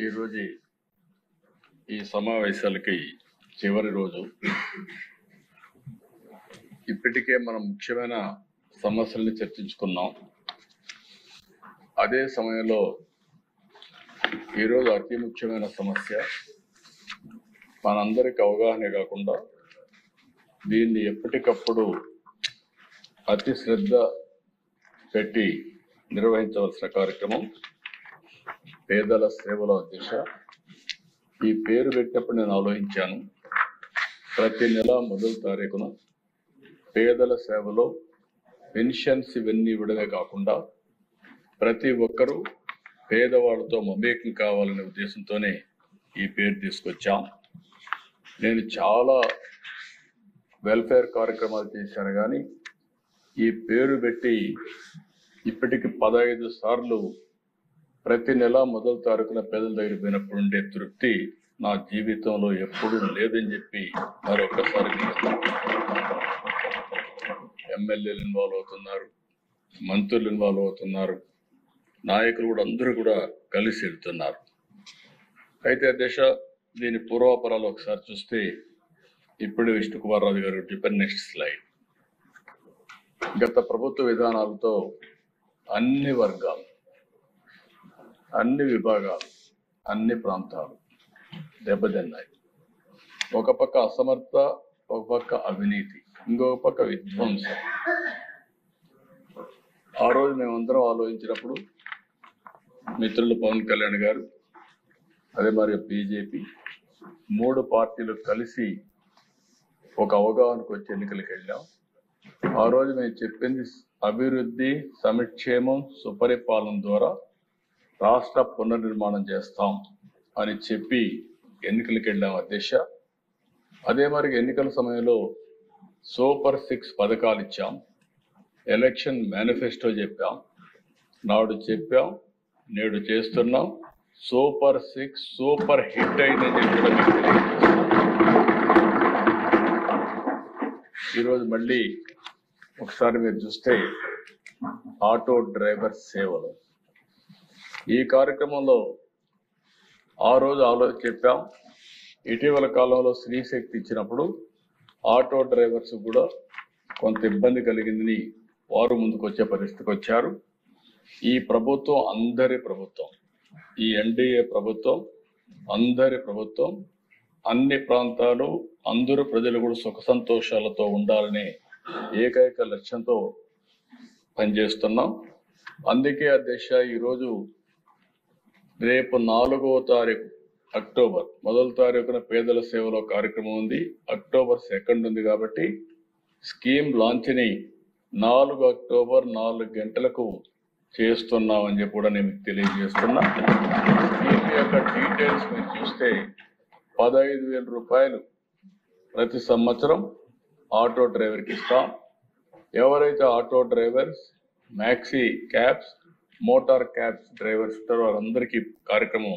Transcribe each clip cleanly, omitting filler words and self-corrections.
ఈరోజు ఈ సమావేశాలకి చివరి రోజు. ఇప్పటికే మనం ముఖ్యమైన సమస్యల్ని చర్చించుకున్నాం. అదే సమయంలో ఈరోజు అతి ముఖ్యమైన సమస్య మనందరికి అవగాహన కాకుండా దీన్ని ఎప్పటికప్పుడు అతి శ్రద్ధ పెట్టి నిర్వహించవలసిన కార్యక్రమం పేదల సేవల దిశ. ఈ పేరు పెట్టినప్పుడు నేను ఆలోచించాను, ప్రతి నెల మొదటి తారీఖున పేదల సేవలో పెన్షన్స్ ఇవన్నీ ఇవ్వడమే కాకుండా ప్రతి ఒక్కరూ పేదవాళ్ళతో మమేకం కావాలనే ఉద్దేశంతోనే ఈ పేరు తీసుకొచ్చాం. నేను చాలా వెల్ఫేర్ కార్యక్రమాలు చేశాను, కానీ ఈ పేరు పెట్టి ఇప్పటికి 15 సార్లు ప్రతి నెల మొదటి తారీఖున పేదల దగ్గర పోయినప్పుడు ఉండే తృప్తి నా జీవితంలో ఎప్పుడూ లేదని చెప్పి మరొకసారి ఎమ్మెల్యేలు ఇన్వాల్వ్ అవుతున్నారు, మంత్రులు ఇన్వాల్వ్ అవుతున్నారు, నాయకులు కూడా అందరూ కూడా కలిసి వెళ్తున్నారు. అయితే దిశ దీని పూర్వాపరాలు ఒకసారి చూస్తే ఇప్పుడు విష్ణుకుమార్ రాజు గారు చెప్పారు. Next slide. గత ప్రభుత్వ విధానాలతో అన్ని వర్గాలు, అన్ని విభాగాలు, అన్ని ప్రాంతాలు దెబ్బతిన్నాయి. ఒక పక్క అసమర్థ, ఒక పక్క అవినీతి, ఇంకొక పక్క విధ్వంసం. ఆ రోజు మేమందరం ఆలోచించినప్పుడు మిత్రులు పవన్ కళ్యాణ్ గారు, అదే మరి బీజేపీ 3 పార్టీలు కలిసి ఒక అవగాహనకు వచ్చి ఎన్నికలకు వెళ్ళాం. ఆ రోజు మేము చెప్పింది అభివృద్ధి, సంక్షేమం, సుపరిపాలన ద్వారా రాష్ట్ర పునర్నిర్మాణం చేస్తాం అని చెప్పి ఎన్నికలకు వెళ్ళాం అధ్యక్ష. అదే మరి ఎన్నికల సమయంలో సూపర్ 6 పథకాలు ఇచ్చాం, ఎలక్షన్ మేనిఫెస్టో చెప్పాం, నాడు చెప్పాం, నేడు చేస్తున్నాం. సూపర్ 6 సూపర్ హిట్ అయిందని చెప్పి ఈరోజు మళ్ళీ ఒకసారి మీరు చూస్తే ఆటో డ్రైవర్ సేవలు ఈ కార్యక్రమంలో ఆ రోజు చెప్పాం. ఇటీవల కాలంలో స్త్రీ శక్తి ఇచ్చినప్పుడు ఆటో డ్రైవర్స్ కూడా కొంత ఇబ్బంది కలిగిందని వారు ముందుకు వచ్చే పరిస్థితికి వచ్చారు. ఈ ప్రభుత్వం అందరి ప్రభుత్వం, ఈ ఎన్డీఏ ప్రభుత్వం అందరి ప్రభుత్వం. అన్ని ప్రాంతాలు, అందరూ ప్రజలు కూడా సుఖ సంతోషాలతో ఉండాలనే ఏకైక లక్ష్యంతో పనిచేస్తున్నాం. అందుకే అధ్యక్ష ఈరోజు రేపు 4వ తారీఖు అక్టోబర్ మొదటి తారీఖున పేదల సేవలో కార్యక్రమం ఉంది, అక్టోబర్ 2 ఉంది. కాబట్టి స్కీమ్ లాంచ్ని 4 అక్టోబర్ 4 గంటలకు చేస్తున్నామని చెప్పి కూడా నేను తెలియజేస్తున్నా. స్కీమ్ యొక్క డీటెయిల్స్ మీరు చూస్తే 15,000 రూపాయలు ప్రతి సంవత్సరం ఆటో డ్రైవర్కి ఇస్తాం. ఎవరైతే auto drivers, maxi cabs, motor cabs drivers ఉంటారో వారందరికీ కార్యక్రమం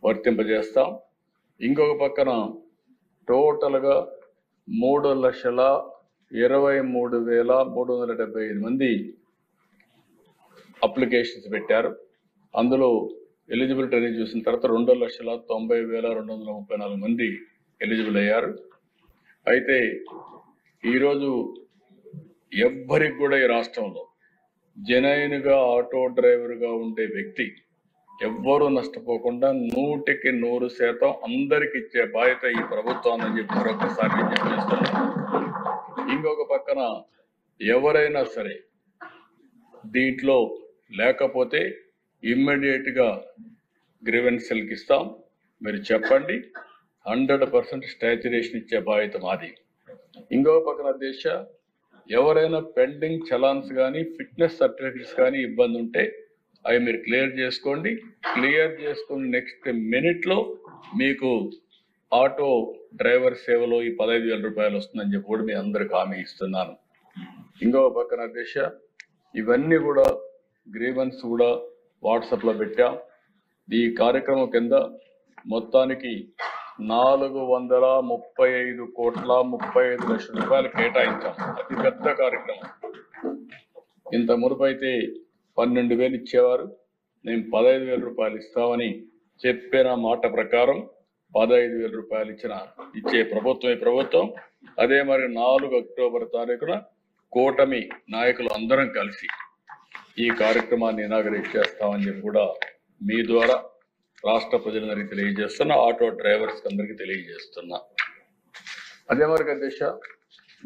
వర్తింపజేస్తాం. ఇంకొక పక్కన టోటల్గా 3,23,375 మంది అప్లికేషన్స్ పెట్టారు. అందులో ఎలిజిబిలిటీ అనేది చూసిన తర్వాత 2,90,234 మంది ఎలిజిబుల్ అయ్యారు. అయితే ఈరోజు ఎవ్వరికి కూడా ఈ రాష్ట్రంలో జెన్యూన్గా ఆటో డ్రైవర్గా ఉండే వ్యక్తి ఎవ్వరూ నష్టపోకుండా 100% అందరికి ఇచ్చే బాధ్యత ఈ ప్రభుత్వం అని చెప్పి మరొకసారి చెప్పేస్తున్నాం. ఇంకొక పక్కన ఎవరైనా సరే దీంట్లో లేకపోతే ఇమ్మీడియట్గా గ్రీవెన్సెల్కి ఇస్తాం. మీరు చెప్పండి, 100% స్టాచ్యురేషన్ ఇచ్చే బాధ్యత మాది. ఇంకొక పక్కన దేశ ఎవరైనా పెండింగ్ చలాన్స్ కానీ ఫిట్నెస్ సర్టిఫికెట్స్ కానీ ఇబ్బంది ఉంటే అవి మీరు క్లియర్ చేసుకోండి. క్లియర్ చేసుకుని నెక్స్ట్ మినిట్లో మీకు ఆటో డ్రైవర్ సేవలో ఈ 15,000 రూపాయలు వస్తుందని చెప్పి కూడా మీ అందరికి హామీ ఇస్తున్నాను. ఇంకొక పక్కన దేశ ఇవన్నీ కూడా గ్రీవెన్స్ కూడా వాట్సాప్లో పెట్టాం. ఈ కార్యక్రమం కింద మొత్తానికి 435,35 రూపాయలు కేటాయించాం. అతి పెద్ద కార్యక్రమం. ఇంత మునుపు అయితే 12,000 ఇచ్చేవారు, మేము 15,000 రూపాయలు ఇస్తామని చెప్పిన మాట ప్రకారం 15,000 రూపాయలు ఇచ్చే ప్రభుత్వం ఈ ప్రభుత్వం. అదే మరి 4 అక్టోబర్ తారీఖున కూటమి నాయకులు అందరం కలిసి ఈ కార్యక్రమాన్ని ఇనాగరేట్ చేస్తామని చెప్పి కూడా మీ ద్వారా రాష్ట్ర ప్రజలందరికీ తెలియజేస్తున్నా, ఆటో డ్రైవర్స్ అందరికీ తెలియజేస్తున్నా. అదే మరి అధ్యక్ష,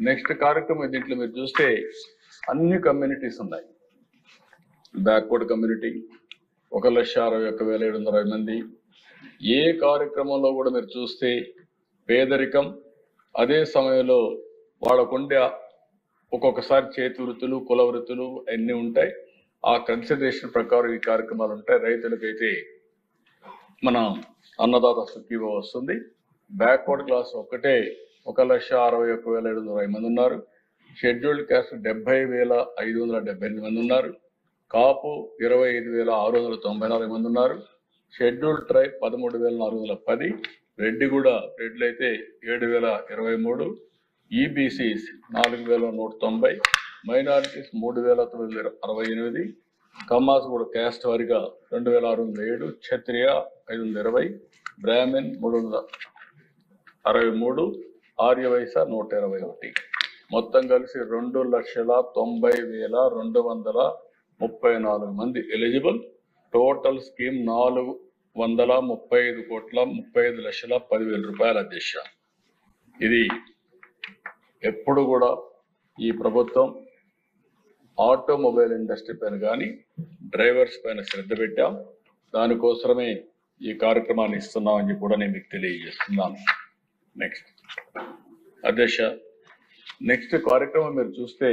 నెక్స్ట్ కార్యక్రమం దీంట్లో మీరు చూస్తే అన్ని కమ్యూనిటీస్ ఉన్నాయి. బ్యాక్వర్డ్ కమ్యూనిటీ 1,61,720 మంది. ఏ కార్యక్రమంలో కూడా మీరు చూస్తే పేదరికం, అదే సమయంలో వాళ్ళకుండే ఒక్కొక్కసారి చేతి వృత్తులు, కుల వృత్తులు అన్నీ ఉంటాయి. ఆ కన్సిడరేషన్ ప్రకారం ఈ కార్యక్రమాలు ఉంటాయి. రైతులకైతే మన అన్నదాత సుఖీభవ వస్తుంది. బ్యాక్వర్డ్ క్లాస్ ఒక్కటే 1,61,720 మంది ఉన్నారు. షెడ్యూల్డ్ క్యాస్ట్ 70,578 మంది ఉన్నారు. కాపు 25,694 మంది ఉన్నారు. Scheduled tribe 13,410. రెడ్డిగూడ రెడ్లు అయితే 7,023. ఈబీసీస్ 4,190. మైనారిటీస్ 3,968. కమ్మాస్ కూడా క్యాస్ట్ వారిగా 2,607. క్షత్రియ 520. బ్రాహ్మిన్ 363. ఆర్యవైశ్య 121. మొత్తం కలిసి 2,90,234 మంది ఎలిజిబుల్. టోటల్ స్కీమ్ 435,35,10,000 రూపాయల అధ్యక్ష. ఇది ఎప్పుడు కూడా ఈ ప్రభుత్వం ఆటోమొబైల్ ఇండస్ట్రీ పైన కానీ డ్రైవర్స్ పైన శ్రద్ధ పెట్టాం. దానికోసమే ఈ కార్యక్రమాన్ని ఇస్తున్నామని కూడా నేను మీకు తెలియజేస్తున్నాను. నెక్స్ట్ అధ్యక్ష, నెక్స్ట్ కార్యక్రమం మీరు చూస్తే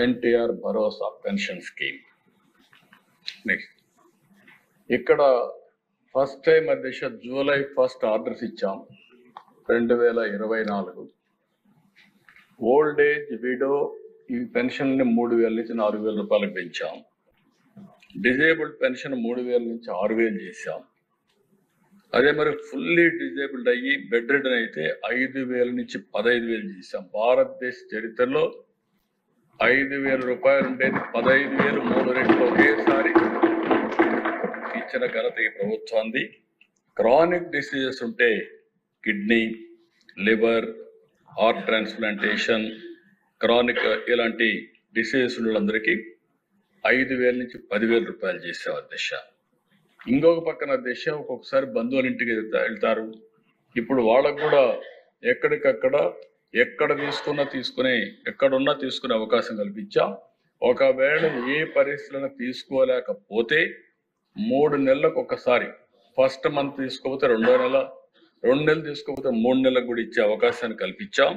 ఎన్టీఆర్ భరోసా పెన్షన్ స్కీమ్. నెక్స్ట్ ఇక్కడ ఫస్ట్ టైం అధ్యక్ష జూలై 1 ఆర్డర్స్ ఇచ్చాం 2024. ఓల్డ్ ఏజ్ విడో ఈ పెన్షన్ ని 3,000 నుంచి 4,000 రూపాయలకు పెంచాం. డిజేబుల్డ్ పెన్షన్ 3,000 నుంచి 6,000 చేశాం. అదే మరి ఫుల్లీ డిజేబుల్డ్ అయ్యి బెడ్ రిడన్ అయితే 5,000 నుంచి 15,000 చేశాం. భారతదేశ చరిత్రలో 5,000 రూపాయలు ఉండేది 15,000, 3 రెట్లు ఒకేసారి ఇచ్చిన ఘనత ఈ ప్రభుత్వాన్ని. క్రానిక్ డిసీజెస్ ఉంటే kidney, liver, heart transplantation, chronic ఇలాంటి డిసీజెస్ ఉన్నందరికీ 5,000 నుంచి 10,000 రూపాయలు చేసాం అధ్యక్ష. ఇంకొక పక్కన అధ్యక్ష ఒక్కొక్కసారి బంధువుల ఇంటికి వెళ్తారు. ఇప్పుడు వాళ్ళకు కూడా ఎక్కడికక్కడ ఎక్కడ ఎక్కడున్నా తీసుకునే అవకాశం కల్పించాం. ఒకవేళ ఏ పరిస్థితులను తీసుకోలేకపోతే 3 నెలలకు ఒకసారి, ఫస్ట్ మంత్ తీసుకోకపోతే 2వ నెల, 2 నెలలు తీసుకోకపోతే 3 నెలలకు కూడా ఇచ్చే అవకాశాన్ని కల్పించాం.